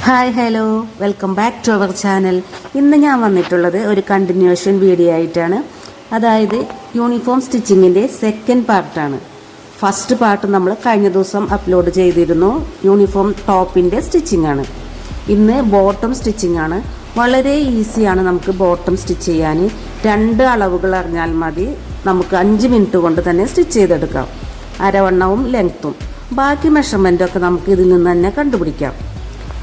Hi hello welcome back to our channel. ഇന്ന് ഞാൻ വന്നിട്ടുള്ളത് ഒരു കണ്ടിന്യൂഷൻ വീഡിയോ ആയിട്ടാണ്. അതായത് യൂണിഫോം സ്റ്റിച്ചിങ്ങിൻ്റെ സെക്കൻഡ് പാർട്ടാണ്. ഫസ്റ്റ് പാർട്ട് നമ്മൾ കഴിഞ്ഞ ദിവസം അപ്ലോഡ് ചെയ്തിരുന്നു. യൂണിഫോം ടോപ്പിൻ്റെ സ്റ്റിച്ചിങ് ആണ്. ഇന്ന് ബോട്ടം സ്റ്റിച്ചിങ് ആണ്. വളരെ ഈസിയാണ് നമുക്ക് ബോട്ടം സ്റ്റിച്ച് ചെയ്യാൻ. 2 അളവുകൾ അറിഞ്ഞാൽ മതി. നമുക്ക് 5 മിനിറ്റ് കൊണ്ട് തന്നെ സ്റ്റിച്ച് ചെയ്തെടുക്കാം. അരവണ്ണവും ലെങ്ത്തും ബാക്കി മെഷർമെൻറ്റൊക്കെ നമുക്ക് ഇതിൽ നിന്ന് തന്നെ കണ്ടുപിടിക്കാം.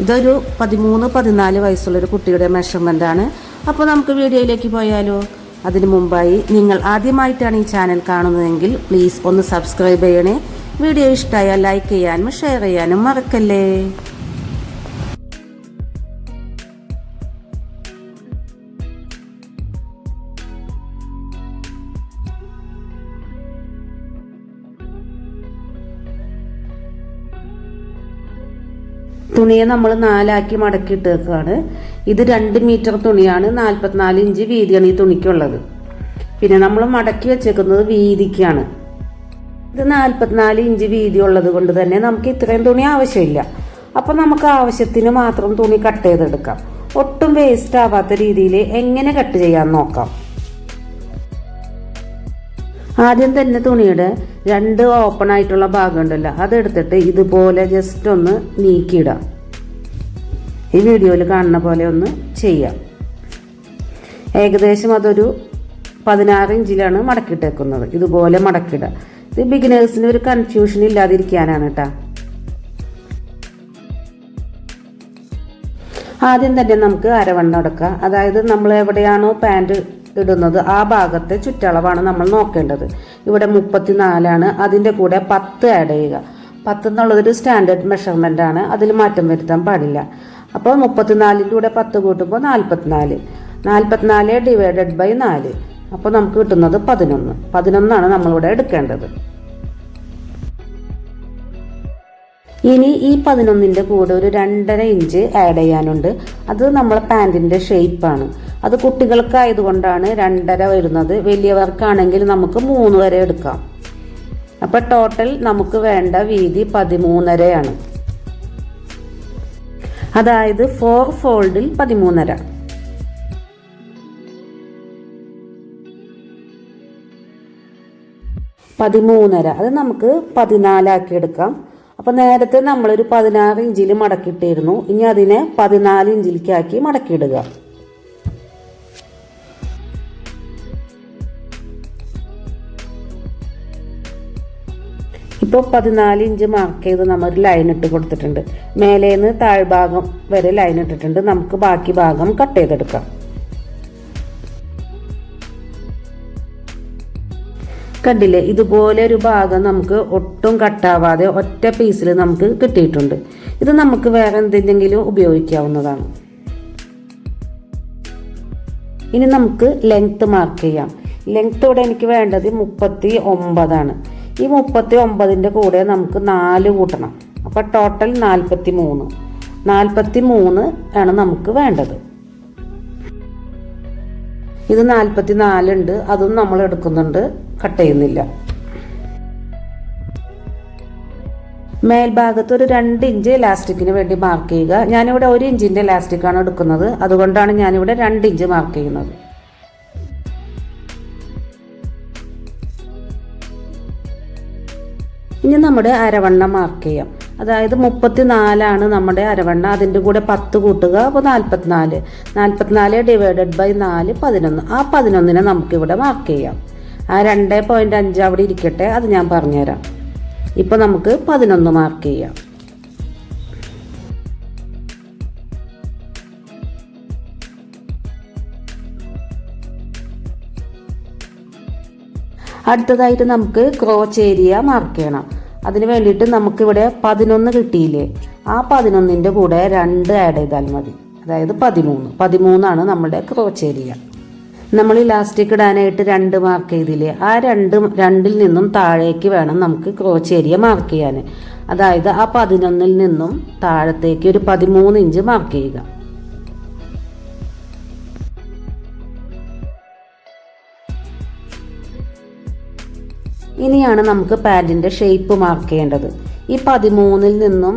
ഇതൊരു 13-14 വയസ്സുള്ളൊരു കുട്ടിയുടെ മെഷർമെൻ്റാണ്. അപ്പോൾ നമുക്ക് വീഡിയോയിലേക്ക് പോയാലോ? അതിനു മുമ്പായി നിങ്ങൾ ആദ്യമായിട്ടാണ് ഈ ചാനൽ കാണുന്നതെങ്കിൽ പ്ലീസ് ഒന്ന് സബ്സ്ക്രൈബ് ചെയ്യണേ. വീഡിയോ ഇഷ്ടമായാൽ ലൈക്ക് ചെയ്യാനും ഷെയർ ചെയ്യാനും മറക്കല്ലേ. തുണിയെ നമ്മൾ 4 ആക്കി മടക്കിയിട്ടേക്കാണ്. ഇത് 2 മീറ്റർ തുണിയാണ്. 44 ഇഞ്ച് വീതിയാണ് ഈ തുണിക്കുള്ളത്. പിന്നെ നമ്മൾ മടക്കി വെച്ചേക്കുന്നത് വീതിക്കാണ്. ഇത് 44 ഇഞ്ച് വീതി ഉള്ളത് കൊണ്ട് തന്നെ നമുക്ക് ഇത്രയും തുണി ആവശ്യമില്ല. അപ്പോൾ നമുക്ക് ആവശ്യത്തിന് മാത്രം തുണി കട്ട് ചെയ്തെടുക്കാം. ഒട്ടും വേസ്റ്റ് ആവാത്ത രീതിയിൽ എങ്ങനെ കട്ട് ചെയ്യാൻ നോക്കാം. ആദ്യം തന്നെ തുണിയുടെ 2 ഓപ്പൺ ആയിട്ടുള്ള ഭാഗം ഉണ്ടല്ലോ, അതെടുത്തിട്ട് ഇതുപോലെ ജസ്റ്റ് ഒന്ന് നീക്കിയിടാം. ഈ വീഡിയോയിൽ കാണുന്ന പോലെ ഒന്ന് ചെയ്യാം. ഏകദേശം അതൊരു 16 ഇഞ്ചിലാണ് മടക്കിയിട്ടേക്കുന്നത്. ഇതുപോലെ മടക്കിയിടുക. ഇത് ബിഗിനേഴ്സിന് ഒരു കൺഫ്യൂഷൻ ഇല്ലാതിരിക്കാനാണ് കേട്ടോ. ആദ്യം തന്നെ നമുക്ക് അരവണ്ണം എടുക്കാം. അതായത് നമ്മൾ എവിടെയാണോ പാൻറ് ഇടുന്നത് ആ ഭാഗത്തെ ചുറ്റളവാണ് നമ്മൾ നോക്കേണ്ടത്. ഇവിടെ 34 അതിൻ്റെ കൂടെ 10 ആഡ് ചെയ്യുക. 10 എന്നുള്ളതൊരു സ്റ്റാൻഡേർഡ് മെഷർമെൻ്റ് ആണ്. അതിൽ മാറ്റം വരുത്താൻ പാടില്ല. അപ്പോൾ 34ൻ്റെ കൂടെ 10 കൂട്ടുമ്പോൾ 44 ഡിവൈഡഡ് ബൈ 4. അപ്പോൾ നമുക്ക് കിട്ടുന്നത് 11 നമ്മളിവിടെ എടുക്കേണ്ടത്. ഇനി ഈ 11ൻ്റെ കൂടെ ഒരു 2.5 ഇഞ്ച് ആഡ് ചെയ്യാനുണ്ട്. അത് നമ്മളെ പാൻറ്റിൻ്റെ ഷേപ്പാണ്. അത് കുട്ടികൾക്കായതുകൊണ്ടാണ് 2.5 വരുന്നത്. വലിയവർക്കാണെങ്കിൽ നമുക്ക് 3 വരെ എടുക്കാം. അപ്പോൾ ടോട്ടൽ നമുക്ക് വേണ്ട വീതി 13.5 അതായത് 4 ഫോൾഡിൽ 13.5. അത് നമുക്ക് 14 ആക്കി എടുക്കാം. അപ്പോൾ നേരത്തെ നമ്മളൊരു 16 ഇഞ്ചിൽ മടക്കിയിട്ടിരുന്നു. ഇനി അതിനെ 14 ഇഞ്ചിലേക്കാക്കി മടക്കിയിടുക. ഇപ്പോൾ 14 ഇഞ്ച് മാർക്ക് ചെയ്ത് നമ്മൾ ലൈൻ ഇട്ട് കൊടുത്തിട്ടുണ്ട്. മേലേന്ന് താഴ്ഭാഗം വരെ ലൈൻ ഇട്ടിട്ടുണ്ട്. നമുക്ക് ബാക്കി ഭാഗം കട്ട് ചെയ്തെടുക്കാം. കണ്ടില്ലേ, ഇതുപോലെ ഒരു ഭാഗം നമുക്ക് ഒട്ടും കട്ടാവാതെ ഒറ്റ പീസിൽ നമുക്ക് കിട്ടിയിട്ടുണ്ട്. ഇത് നമുക്ക് വേറെ എന്തെങ്കിലും ഉപയോഗിക്കാവുന്നതാണ്. ഇനി നമുക്ക് ലെങ്ത്ത് മാർക്ക് ചെയ്യാം. ലെങ്ത്ത് ഇവിടെ എനിക്ക് വേണ്ടത് 39 ഈ 39ൻ്റെ കൂടെ നമുക്ക് 4 കൂട്ടണം. അപ്പോൾ ടോട്ടൽ 43 ആണ് നമുക്ക് വേണ്ടത്. ഇത് 44 ഉണ്ട്. അതും നമ്മൾ എടുക്കുന്നുണ്ട്, കട്ട് ചെയ്യുന്നില്ല. മേൽഭാഗത്ത് ഒരു 2 ഇഞ്ച് ഇലാസ്റ്റിക്കിന് വേണ്ടി മാർക്ക് ചെയ്യുക. ഞാനിവിടെ 1 ഇഞ്ചിൻ്റെ ഇലാസ്റ്റിക്കാണ് എടുക്കുന്നത്. അതുകൊണ്ടാണ് ഞാനിവിടെ 2 ഇഞ്ച് മാർക്ക് ചെയ്യുന്നത്. ഇനി നമ്മുടെ അരവണ്ണം മാർക്ക് ചെയ്യാം. അതായത് 34 നമ്മുടെ അരവണ്ണം. അതിൻ്റെ കൂടെ 10 കൂട്ടുക. അപ്പോൾ 44 ഡിവൈഡഡ് ബൈ 4 11. ആ 11നെ നമുക്കിവിടെ മാർക്ക് ചെയ്യാം. ആ 2.5 അവിടെ ഇരിക്കട്ടെ, അത് ഞാൻ പറഞ്ഞുതരാം. ഇപ്പോൾ നമുക്ക് 11 മാർക്ക് ചെയ്യാം. അടുത്തതായിട്ട് നമുക്ക് ക്രോച്ച് ഏരിയ മാർക്ക് ചെയ്യണം. അതിന് വേണ്ടിയിട്ട് നമുക്കിവിടെ 11 കിട്ടിയില്ലേ, ആ 11ൻ്റെ കൂടെ 2 ആഡ് ചെയ്താൽ മതി. അതായത് 13 നമ്മുടെ ക്രോച്ച് ഏരിയ. നമ്മൾ ഇലാസ്റ്റിക് ഇടാനായിട്ട് 2 മാർക്ക് ചെയ്തില്ലേ, ആ 2ൽ നിന്നും താഴേക്ക് വേണം നമുക്ക് ക്രോച്ച് ഏരിയ മാർക്ക് ചെയ്യാൻ. അതായത് ആ 11ൽ നിന്നും താഴത്തേക്ക് ഒരു 13 ഇഞ്ച് മാർക്ക് ചെയ്യുക. ഇനിയാണ് നമുക്ക് പാൻറ്റിൻ്റെ ഷേപ്പ് മാർക്ക് ചെയ്യേണ്ടത്. ഈ 13ൽ നിന്നും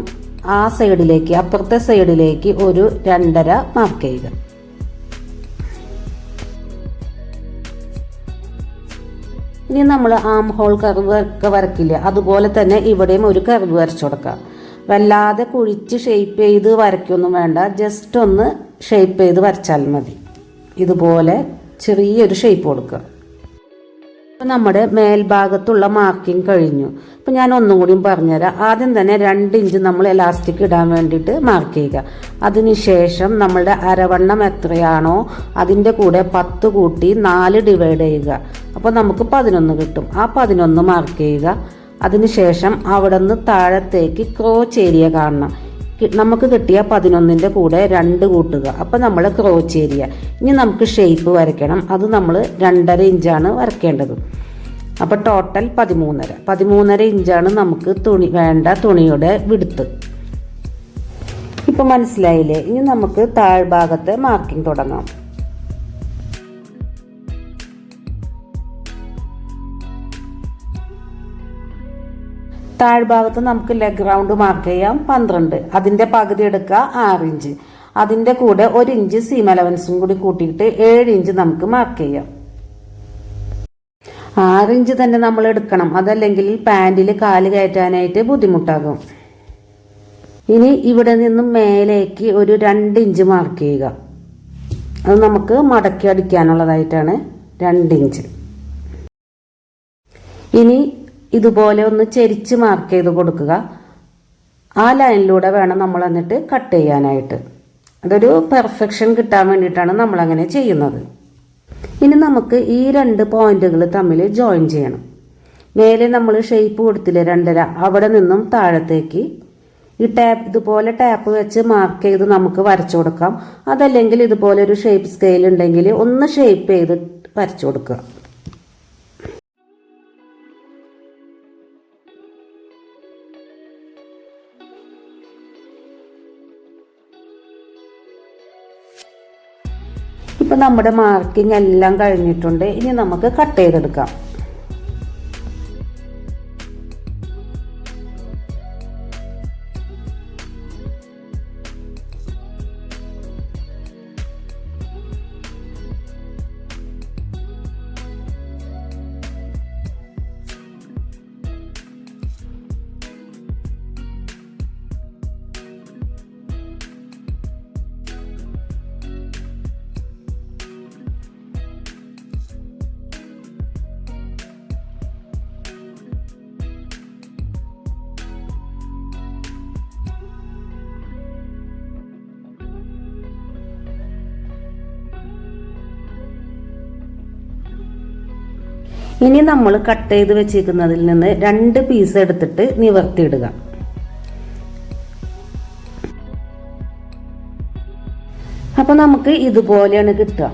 ആ സൈഡിലേക്ക്, അപ്പുറത്തെ സൈഡിലേക്ക് ഒരു 2.5 മാർക്ക് ചെയ്യുക. ഇനി നമ്മൾ ആം ഹോൾ കർവ് ഒക്കെ വരക്കില്ല, അതുപോലെ തന്നെ ഇവിടെയും ഒരു കർവ് വരച്ചു കൊടുക്കാം. വല്ലാതെ കുഴിച്ച് ഷേപ്പ് ചെയ്ത് വരയ്ക്കൊന്നും വേണ്ട, ജസ്റ്റ് ഒന്ന് ഷേപ്പ് ചെയ്ത് വരച്ചാൽ മതി. ഇതുപോലെ ചെറിയൊരു ഷേപ്പ് കൊടുക്കുക. അപ്പോൾ നമ്മുടെ മേൽഭാഗത്തുള്ള മാർക്കിംഗ് കഴിഞ്ഞു. അപ്പോൾ ഞാൻ ഒന്നും കൂടിയും പറഞ്ഞുതരാം. ആദ്യം തന്നെ 2 ഇഞ്ച് നമ്മൾ എലാസ്റ്റിക് ഇടാൻ വേണ്ടിയിട്ട് മാർക്ക് ചെയ്യുക. അതിനുശേഷം നമ്മളുടെ അരവണ്ണം എത്രയാണോ അതിൻ്റെ കൂടെ 10 കൂട്ടി 4 ഡിവൈഡ് ചെയ്യുക. അപ്പോൾ നമുക്ക് 11 കിട്ടും. ആ 11 മാർക്ക് ചെയ്യുക. അതിനുശേഷം അവിടെ നിന്ന് താഴത്തേക്ക് ക്രോച്ച് ഏരിയ കാണണം. നമുക്ക് കിട്ടിയ 11ൻ്റെ കൂടെ 2 കൂട്ടുക. അപ്പോൾ നമ്മൾ ക്രോച്ച് ഏരിയ. ഇനി നമുക്ക് ഷേപ്പ് വരയ്ക്കണം. അത് നമ്മൾ 2.5 ഇഞ്ചാണ് വരയ്ക്കേണ്ടത്. അപ്പോൾ ടോട്ടൽ 13.5 ഇഞ്ചാണ് നമുക്ക് വേണ്ട തുണിയുടെ വിഡ്ത്ത്. ഇപ്പം മനസ്സിലായില്ലേ? ഇനി നമുക്ക് താഴ്ഭാഗത്തെ മാർക്കിംഗ് തുടങ്ങാം. താഴ്ഭാഗത്ത് നമുക്ക് ലെഗ് റൗണ്ട് മാർക്ക് ചെയ്യാം 12. അതിൻ്റെ പകുതി എടുക്കുക 6 ഇഞ്ച്. അതിൻ്റെ കൂടെ 1 ഇഞ്ച് സീം അലവൻസും കൂടി കൂട്ടിയിട്ട് 7 ഇഞ്ച് നമുക്ക് മാർക്ക് ചെയ്യാം. 6 ഇഞ്ച് തന്നെ നമ്മൾ എടുക്കണം, അതല്ലെങ്കിൽ പാൻറ്റിൽ കാല് കയറ്റാനായിട്ട് ബുദ്ധിമുട്ടാകും. ഇനി ഇവിടെ നിന്നും മേലേക്ക് ഒരു 2 ഇഞ്ച് മാർക്ക് ചെയ്യുക. അത് നമുക്ക് മടക്കി അടിക്കാനുള്ളതായിട്ടാണ് 2 ഇഞ്ച്. ഇനി ഇതുപോലെ ഒന്ന് ചെരിച്ച് മാർക്ക് ചെയ്ത് കൊടുക്കുക. ആ ലൈനിലൂടെ വേണം നമ്മൾ എന്നിട്ട് കട്ട് ചെയ്യാനായിട്ട്. അതൊരു പെർഫെക്ഷൻ കിട്ടാൻ വേണ്ടിയിട്ടാണ് നമ്മളങ്ങനെ ചെയ്യുന്നത്. ഇനി നമുക്ക് ഈ 2 പോയിന്റുകൾ തമ്മിൽ ജോയിൻ ചെയ്യണം. മേലെ നമ്മൾ ഷേപ്പ് കൊടുത്തില്ലേ 2.5, അവിടെ നിന്നും താഴത്തേക്ക് ഈ ഇതുപോലെ ടാപ്പ് വെച്ച് മാർക്ക് ചെയ്ത് നമുക്ക് വരച്ചു കൊടുക്കാം. അതല്ലെങ്കിൽ ഇതുപോലെ ഒരു ഷേപ്പ് സ്കെയിൽ ഉണ്ടെങ്കിൽ ഒന്ന് ഷേപ്പ് ചെയ്ത് വരച്ചു കൊടുക്കുക. ഇപ്പം നമ്മുടെ മാർക്കിംഗ് എല്ലാം കഴിഞ്ഞിട്ടുണ്ട്. ഇനി നമുക്ക് കട്ട് ചെയ്തെടുക്കാം. ഇനി നമ്മൾ കട്ട് ചെയ്ത് വെച്ചിരിക്കുന്നതിൽ നിന്ന് 2 പീസ് എടുത്തിട്ട് നിവർത്തിയിടുക. അപ്പോൾ നമുക്ക് ഇതുപോലെയാണ് കിട്ടുക.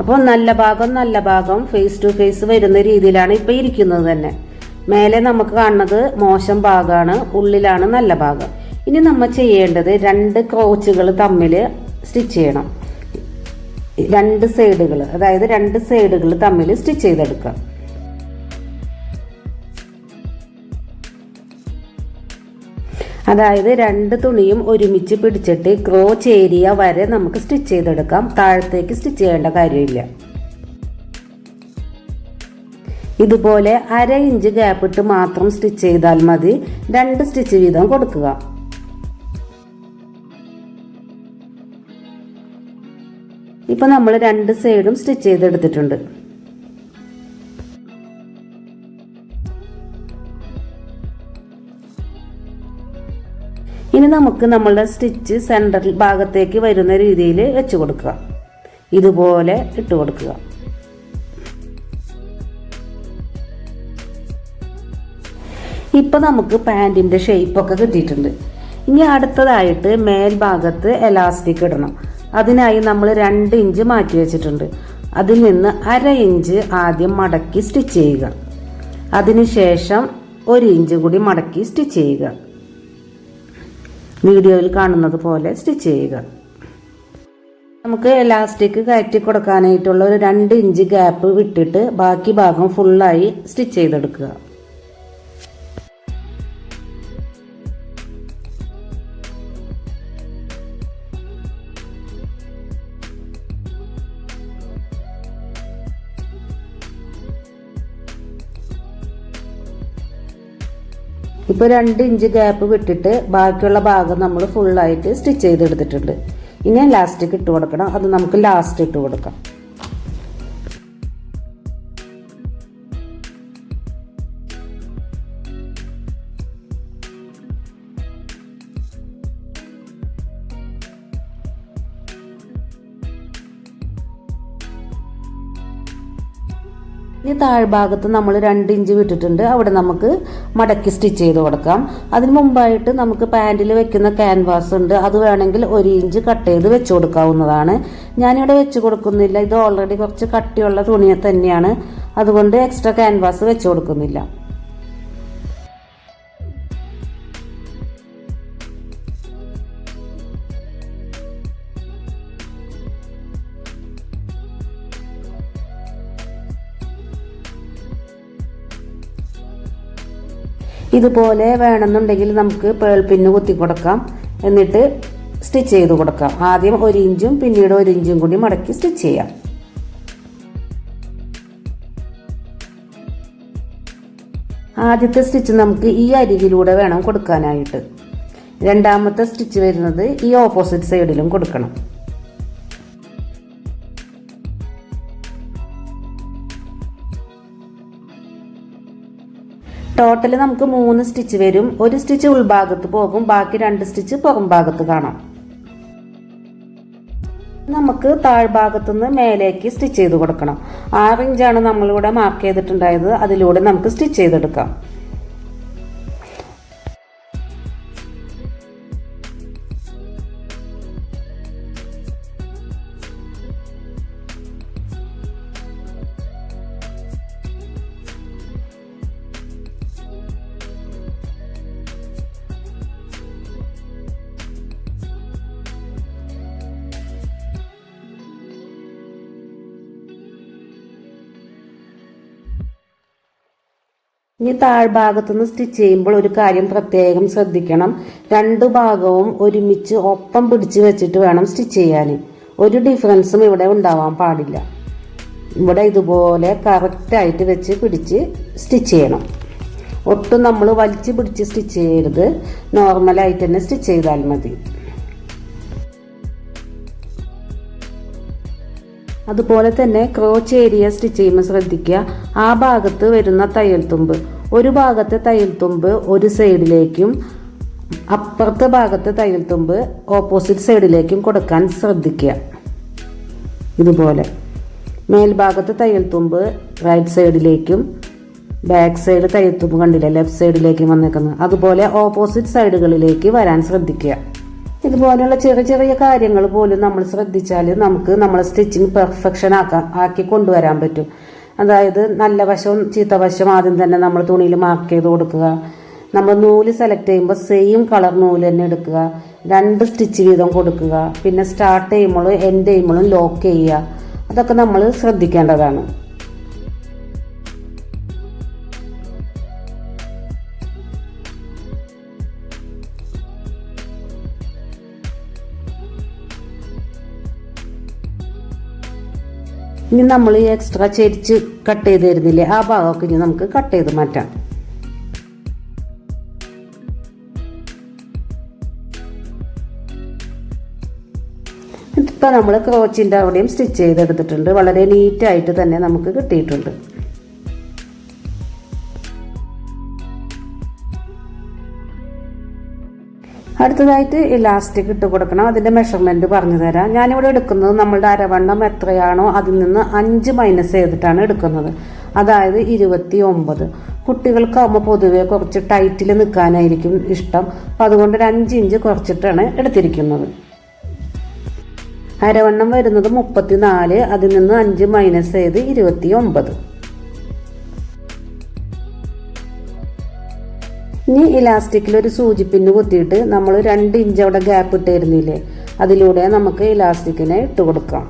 അപ്പോൾ നല്ല ഭാഗം ഫേസ് ടു ഫേസ് വരുന്ന രീതിയിലാണ് ഇപ്പോൾ ഇരിക്കുന്നത് തന്നെ. മേലെ നമുക്ക് കാണുന്നത് മോശം ഭാഗമാണ്, ഉള്ളിലാണ് നല്ല ഭാഗം. ഇനി നമ്മൾ ചെയ്യേണ്ടത് 2 ക്രോച്ചുകൾ തമ്മിൽ സ്റ്റിച്ച് ചെയ്യണം. 2 സൈഡുകൾ, അതായത് 2 സൈഡുകൾ തമ്മിൽ സ്റ്റിച്ച് ചെയ്തെടുക്കുക. അതായത് 2 തുണിയും ഒരുമിച്ച് പിടിച്ചിട്ട് ക്രോച്ച് ഏരിയ വരെ നമുക്ക് സ്റ്റിച്ച് ചെയ്തെടുക്കാം. താഴത്തേക്ക് സ്റ്റിച്ച് ചെയ്യേണ്ട കാര്യമില്ല. ഇതുപോലെ 1/2 ഇഞ്ച് ഗ്യാപ്പ് ഇട്ട് മാത്രം സ്റ്റിച്ച് ചെയ്താൽ മതി. 2 സ്റ്റിച്ച് വീതം കൊടുക്കുക. ഇപ്പൊ നമ്മൾ 2 സൈഡും സ്റ്റിച്ച് ചെയ്തെടുത്തിട്ടുണ്ട്. ഇനി നമുക്ക് നമ്മളുടെ സ്റ്റിച്ച് സെൻട്രൽ ഭാഗത്തേക്ക് വരുന്ന രീതിയിൽ വെച്ച് കൊടുക്കുക. ഇതുപോലെ ഇട്ട് കൊടുക്കുക. ഇപ്പൊ നമുക്ക് പാൻറ്റിന്റെ ഷേപ്പൊക്കെ കിട്ടിയിട്ടുണ്ട്. ഇനി അടുത്തതായിട്ട് മേൽഭാഗത്ത് എലാസ്റ്റിക് ഇടണം. അതിനായി നമ്മൾ 2 ഇഞ്ച് മാറ്റി വെച്ചിട്ടുണ്ട്. അതിൽ നിന്ന് 1/2 ഇഞ്ച് ആദ്യം മടക്കി സ്റ്റിച്ച് ചെയ്യുക. അതിനുശേഷം 1 ഇഞ്ച് കൂടി മടക്കി സ്റ്റിച്ച് ചെയ്യുക. വീഡിയോയിൽ കാണുന്നത് പോലെ സ്റ്റിച്ച് ചെയ്യുക. നമുക്ക് എലാസ്റ്റിക് കയറ്റി കൊടുക്കാനായിട്ടുള്ള ഒരു 2 ഇഞ്ച് ഗ്യാപ്പ് വിട്ടിട്ട് ബാക്കി ഭാഗം ഫുള്ളായി സ്റ്റിച്ച് ചെയ്തെടുക്കുക. ഇപ്പോൾ 2 ഇഞ്ച് ഗ്യാപ്പ് വിട്ടിട്ട് ബാക്കിയുള്ള ഭാഗം നമ്മൾ ഫുള്ളായിട്ട് സ്റ്റിച്ച് ചെയ്തെടുത്തിട്ടുണ്ട്. ഇനി ഇലാസ്റ്റിക് ഇട്ട് കൊടുക്കണം. അത് നമുക്ക് ലാസ്റ്റ് ഇട്ട് കൊടുക്കാം. ഇനി താഴ്ഭാഗത്ത് നമ്മൾ 2 ഇഞ്ച് വിട്ടിട്ടുണ്ട്. അവിടെ നമുക്ക് മടക്കി സ്റ്റിച്ച് ചെയ്ത് കൊടുക്കാം. അതിന് മുമ്പായിട്ട് നമുക്ക് പാൻറ്റിൽ വെക്കുന്ന ക്യാൻവാസ് ഉണ്ട്. അത് വേണമെങ്കിൽ 1 ഇഞ്ച് കട്ട് ചെയ്ത് വെച്ച് കൊടുക്കാവുന്നതാണ്. ഞാനിവിടെ വെച്ച് കൊടുക്കുന്നില്ല. ഇത് ഓൾറെഡി കുറച്ച് കട്ടിയുള്ള തുണി തന്നെയാണ്. അതുകൊണ്ട് എക്സ്ട്രാ ക്യാൻവാസ് വെച്ച് കൊടുക്കുന്നില്ല. ഇതുപോലെ വേണമെന്നുണ്ടെങ്കിൽ നമുക്ക് പേൾ പിന്ന് കുത്തി കൊടുക്കാം. എന്നിട്ട് സ്റ്റിച്ച് ചെയ്ത് കൊടുക്കാം. ആദ്യം 1 ഇഞ്ചും പിന്നീട് 1 ഇഞ്ചും കൂടി മടക്കി സ്റ്റിച്ച് ചെയ്യാം. ആദ്യത്തെ സ്റ്റിച്ച് നമുക്ക് ഈ അരികിലൂടെ വേണം കൊടുക്കാനായിട്ട്. രണ്ടാമത്തെ സ്റ്റിച്ച് വരുന്നത് ഈ ഓപ്പോസിറ്റ് സൈഡിലും കൊടുക്കണം. ടോട്ടൽ നമുക്ക് 3 സ്റ്റിച്ച് വരും. 1 സ്റ്റിച്ച് ഉൾഭാഗത്ത് പോകും, ബാക്കി 2 സ്റ്റിച്ച് പുറം ഭാഗത്ത് കാണാം. നമുക്ക് താഴ്ഭാഗത്തുനിന്ന് മേലേക്ക് സ്റ്റിച്ച് ചെയ്ത് കൊടുക്കണം. 6 ഇഞ്ചാണ് നമ്മളിവിടെ മാർക്ക് ചെയ്തിട്ടുണ്ടായത്. അതിലൂടെ നമുക്ക് സ്റ്റിച്ച് ചെയ്തെടുക്കാം. ഇനി താഴ്ഭാഗത്തുനിന്ന് സ്റ്റിച്ച് ചെയ്യുമ്പോൾ ഒരു കാര്യം പ്രത്യേകം ശ്രദ്ധിക്കണം. 2 ഭാഗവും ഒരുമിച്ച് ഒപ്പം പിടിച്ച് വെച്ചിട്ട് വേണം സ്റ്റിച്ച് ചെയ്യാൻ. ഒരു ഡിഫറൻസും ഇവിടെ ഉണ്ടാവാൻ പാടില്ല. ഇവിടെ ഇതുപോലെ കറക്റ്റായിട്ട് വെച്ച് പിടിച്ച് സ്റ്റിച്ച് ചെയ്യണം. ഒട്ടും നമ്മൾ വലിച്ച് പിടിച്ച് സ്റ്റിച്ച് ചെയ്യരുത്. നോർമലായിട്ട് തന്നെ സ്റ്റിച്ച് ചെയ്താൽ മതി. അതുപോലെ തന്നെ ക്രോച്ച് ഏരിയ സ്റ്റിച്ച് ചെയ്യുമ്പോൾ ശ്രദ്ധിക്കുക. ആ ഭാഗത്ത് വരുന്ന തയ്യൽ തുമ്പ്, ഒരു ഭാഗത്തെ തയ്യൽ തുമ്പ് ഒരു സൈഡിലേക്കും അപ്പുറത്തെ ഭാഗത്തെ തയ്യൽ തുമ്പ് ഓപ്പോസിറ്റ് സൈഡിലേക്കും കൊടുക്കാൻ ശ്രദ്ധിക്കുക. ഇതുപോലെ മേൽഭാഗത്തെ തയ്യൽ തുമ്പ് റൈറ്റ് സൈഡിലേക്കും ബാക്ക് സൈഡ് തയ്യൽ തുമ്പ് കണ്ടില്ല ലെഫ്റ്റ് സൈഡിലേക്കും വന്നേക്കുന്നത്. അതുപോലെ ഓപ്പോസിറ്റ് സൈഡുകളിലേക്ക് വരാൻ ശ്രദ്ധിക്കുക. ഇതുപോലെയുള്ള ചെറിയ ചെറിയ കാര്യങ്ങൾ പോലും നമ്മൾ ശ്രദ്ധിച്ചാൽ നമുക്ക് നമ്മളെ സ്റ്റിച്ചിങ് പെർഫെക്ഷൻ ആക്കി കൊണ്ടുവരാൻ പറ്റും. അതായത് നല്ല വശവും ചീത്ത വശവും ആദ്യം തന്നെ നമ്മൾ തുണിയിൽ മാർക്ക് ചെയ്ത് കൊടുക്കുക. നമ്മൾ നൂല് സെലക്ട് ചെയ്യുമ്പോൾ സെയിം കളർ നൂല് തന്നെ എടുക്കുക. 2 സ്റ്റിച്ച് വീതം കൊടുക്കുക. പിന്നെ സ്റ്റാർട്ട് ചെയ്യുമ്പോഴും എൻഡ് ചെയ്യുമ്പോഴും ലോക്ക് ചെയ്യുക. അതൊക്കെ നമ്മൾ ശ്രദ്ധിക്കേണ്ടതാണ്. ഇനി നമ്മൾ ഈ എക്സ്ട്രാ ചെരിച്ച് കട്ട് ചെയ്ത് തരുന്നില്ലേ, ആ ഭാഗമൊക്കെ ഇനി നമുക്ക് കട്ട് ചെയ്ത് മാറ്റാം. ഇപ്പം നമ്മൾ ക്രോച്ചിൻ്റെ അവിടെയും സ്റ്റിച്ച് ചെയ്തെടുത്തിട്ടുണ്ട്. വളരെ നീറ്റായിട്ട് തന്നെ നമുക്ക് കിട്ടിയിട്ടുണ്ട്. അടുത്തതായിട്ട് ഇലാസ്റ്റിക് ഇട്ട് കൊടുക്കണം. അതിൻ്റെ മെഷർമെൻറ്റ് പറഞ്ഞു തരാം. ഞാനിവിടെ എടുക്കുന്നത് നമ്മളുടെ അരവണ്ണം എത്രയാണോ അതിൽ നിന്ന് 5 മൈനസ് ചെയ്തിട്ടാണ് എടുക്കുന്നത്. അതായത് 29. കുട്ടികൾക്കാവുമ്പോൾ പൊതുവെ കുറച്ച് ടൈറ്റിൽ നിൽക്കാനായിരിക്കും ഇഷ്ടം. അപ്പം അതുകൊണ്ട് 5 ഇഞ്ച് കുറച്ചിട്ടാണ് എടുത്തിരിക്കുന്നത്. അരവണ്ണം വരുന്നത് 34. അതിൽ നിന്ന് 5 മൈനസ് ചെയ്ത് 29. ഇനി ഇലാസ്റ്റിക്കിൽ ഒരു സൂചിപ്പിന്ന് കുത്തിയിട്ട് നമ്മൾ 2 ഇഞ്ച് അവിടെ ഗ്യാപ്പ് ഇട്ടിരുന്നില്ലേ, അതിലൂടെ നമുക്ക് ഇലാസ്റ്റിക്കിനെ ഇട്ട് കൊടുക്കാം.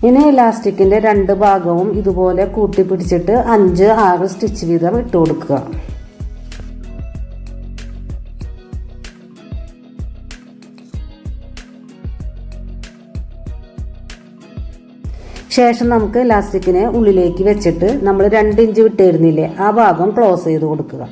ഇനി ഇലാസ്റ്റിക്കിൻ്റെ 2 ഭാഗവും ഇതുപോലെ കൂട്ടി പിടിച്ചിട്ട് 5-6 സ്റ്റിച്ച് വീതം ഇട്ട് കൊടുക്കുക. ശേഷം നമുക്ക് ഇലാസ്റ്റിക്കിനെ ഉള്ളിലേക്ക് വെച്ചിട്ട് നമ്മൾ 2 ഇഞ്ച് വിട്ടിരുന്നില്ലേ, ആ ഭാഗം ക്ലോസ് ചെയ്ത് കൊടുക്കുക.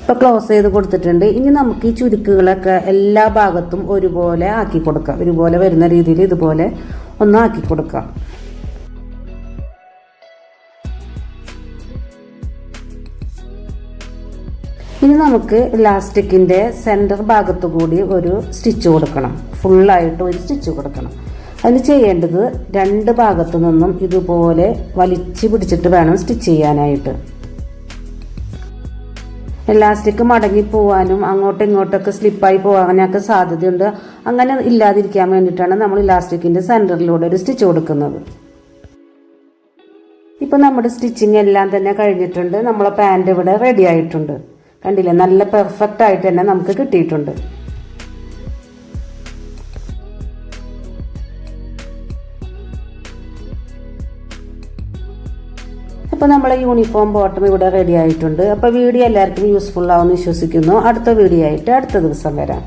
ഇപ്പോൾ ക്ലോസ് ചെയ്ത് കൊടുത്തിട്ടുണ്ട്. ഇനി നമുക്ക് ഈ ചുരുക്കുകളൊക്കെ എല്ലാ ഭാഗത്തും ഒരുപോലെ ആക്കി കൊടുക്കാം. ഒരുപോലെ വരുന്ന രീതിയിൽ ഇതുപോലെ ഒന്ന് ആക്കി കൊടുക്കാം. ഇനി നമുക്ക് ഇലാസ്റ്റിക്കിൻ്റെ സെൻറ്റർ ഭാഗത്തു കൂടി ഒരു സ്റ്റിച്ച് കൊടുക്കണം. ഫുള്ളായിട്ട് ഒരു സ്റ്റിച്ച് കൊടുക്കണം. അതിന് ചെയ്യേണ്ടത് 2 ഭാഗത്തു നിന്നും ഇതുപോലെ വലിച്ചു പിടിച്ചിട്ട് വേണം സ്റ്റിച്ച് ചെയ്യാനായിട്ട്. ഇലാസ്റ്റിക് മടങ്ങിപ്പോവാനും അങ്ങോട്ടും ഇങ്ങോട്ടൊക്കെ സ്ലിപ്പായി പോകാനൊക്കെ സാധ്യതയുണ്ട്. അങ്ങനെ ഇല്ലാതിരിക്കാൻ വേണ്ടിയിട്ടാണ് നമ്മൾ ഇലാസ്റ്റിക്കിൻ്റെ സെൻറ്ററിലൂടെ ഒരു സ്റ്റിച്ച് കൊടുക്കുന്നത്. ഇപ്പോൾ നമ്മുടെ സ്റ്റിച്ചിങ് എല്ലാം തന്നെ കഴിഞ്ഞിട്ടുണ്ട്. നമ്മളെ പാൻറ് ഇവിടെ റെഡി ആയിട്ടുണ്ട്. കണ്ടില്ലേ, നല്ല പെർഫെക്റ്റ് ആയിട്ട് തന്നെ നമുക്ക് കിട്ടിയിട്ടുണ്ട്. അപ്പോൾ നമ്മളെ യൂണിഫോം ബോട്ടം ഇവിടെ റെഡി ആയിട്ടുണ്ട്. അപ്പോൾ വീഡിയോ എല്ലാവർക്കും യൂസ്ഫുൾ ആവുമെന്ന് വിശ്വസിക്കുന്നു. അടുത്ത വീഡിയോ ആയിട്ട് അടുത്ത ദിവസം വരാം.